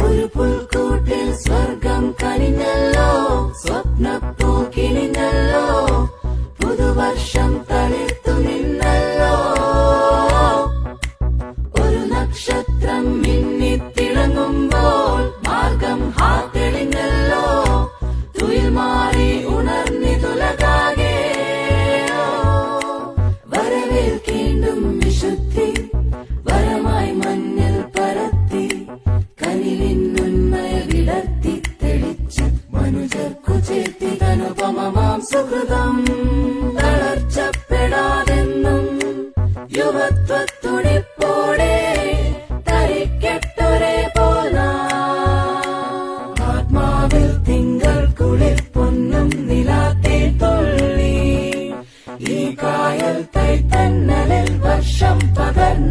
ഒരു പുൽക്കൂട്ടിൽ സ്വർഗം കനിഞ്ഞല്ലോ, സ്വപ്നപ്പൂ കിണിഞ്ഞല്ലോ, പുതുവർഷം തളിർത്തു നിന്നല്ലോ. ഒരു നക്ഷത്രം മിന്നിത്തിളങ്ങുമ്പോൾ മാർഗം തെളിഞ്ഞല്ലോ, തുയിൽ മാറി ഉണർന്നിതുലകാകെ. വരവേൽക്കേണ്ടും വിശുദ്ധി വരമായി മഞ്ഞൾ പരത്തി, കനിലിന്നുന്മയ വിടർത്തി തെളിച്ച് മനുജർക്കു ചേർത്തി തനുപമമാം സുഹൃതം. തളർച്ചപ്പെടാതെന്നും യുവത്വത്തുടിപ്പോ